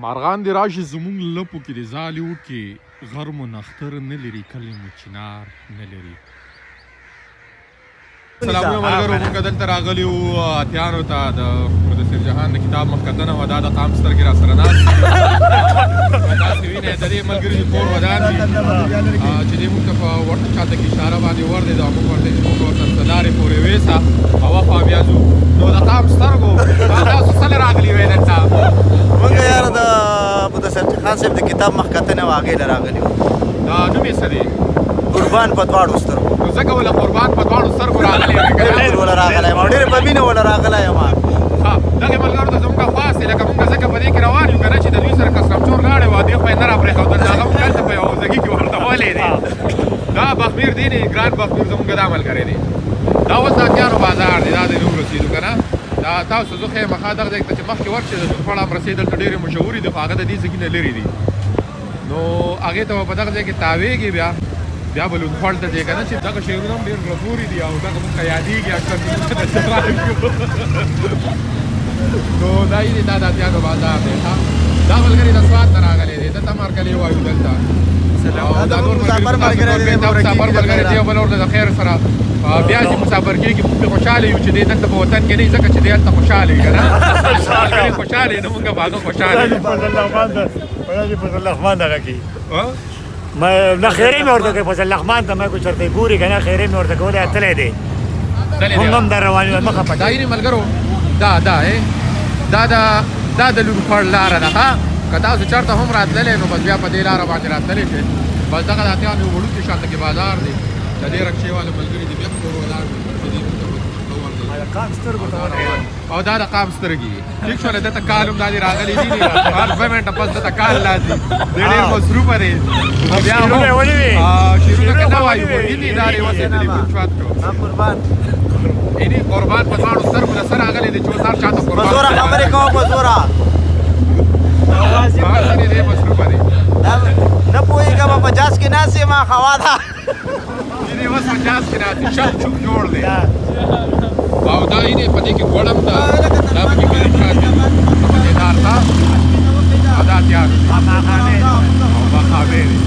مارغان دې راشي زموږ لپو کې دې ځالې وکړي غر مو نختر نه لري کلی مو چنار نه لري. سلامونه ملګرو، موږ دلته راغلي وو اتیانو ته د مدثر جهان د کتاب مخکتنه وه. دا د قام سترګې را سره ناست دي. داسې وینئ د دې ملګري د کور ودان دي چې دې موږ ته په ورته چاته کې اشاره باندې ور دی. دا موږ ورته چې موږ ورته د لارې پورې ویسه هاخوا بیا ځو. نو د قام سترګو تاسو څله راغلي وی دلته؟ موږ یاره د مدثر خان صاحب د کتاب مخکتنه وه هغې له راغلي وو. دا نوم یې څه دی؟ قربان په دواړو سترګو. نو ځکه وله قربان په دواړو سترګو راغلی یم ډېر وله راغلی یم او ډېرې په مینه وله راغلی یم. دغې ملګرو ته زموږ خواست دی لکه مونږ ځکه په دې کې روان یو که نه چې د دوی سره کسرمچور لاړې وه دې خو یې نه را پرېښودل. هغه مونږ هلته په یوه حوزګي کې ورته ولی دی. دا بخمیر دی نه ګران بخمیر زمونږ دا ملګری دی. دا اوس د اتیانو بازار دی. دا د نوم رسېدو که نه دا تاسو زه ښیم ښه دغه ځای ته چې مخکې ورشئ د توت پړام رسۍ دلته ډېرې مشهورې دي خو هغه د دې ځایي نه لرې دي. نو هغې ته به په دغه ځای کې تاویږي بیا به لونخوړ ته ځې که نه چې دغه شعرونه هم ډېر زړه پورې دي او دغه موږ ته یادېږي اکثر چې موږ ته نو دا یې دی دا د اتیانو بازار دی. دا ملګري د سوات نه راغلی دی. دلته مرکلې وایو دلته. دا نور مسافر ملګري دی یو بل ورته د خیر سره بیا چې مسافر کېږي موږ پرې خوشحاله یو چې دی دلته په وطن کې نه وي ځکه چې دی هلته خوشحاله وي که نه ملګري خوشحاله یو نو موږ په هغه خوشحاله یو. فضل الرحمن دغه کې نه خیرې مې ورته کوي. فضل الرحمن ته مې کو چېرته ګوري که نه خیرې مې ورته کولی تللی دی. موږ هم در روان یو مخه پټ. دا یې ملګرو دا د لونخوړ لاره ده. ښه که تاسو چېرته هم راتللی نو بس بیا په دې لاره باندې راتللی شئ. بس دغه د اتیانو یو وړوکی شانته کې بازار دی. د دې رکشې والو ملګري دي بیا په کور ولاړ دي. او دا د قام سترګې دي. ټیک شوله دلته کال هم دا دې راغلي دي هر 2 منټه پس دلته کال راځي. دی ډېر مصروفه دی. بیا هم شعرونه که نه وایو هیلې لارې وسېدلې موږ شوات کړو. یعنې قربان په دواړو سترګو له سره راغلی دی چې اوس هر چا ته قربان په زوره خبرې کوه په زوره دی مصروفه دی. نه پوهېږم په جاز کې ناست یم هوا ده. یعنې اوس په جاز کې ناست دی شل چوک جوړ دی او دا یعنې په دې کې غوړم ده دا پکې ګرم شات دي مزېدار ده او دا اتیان او مخامې دی.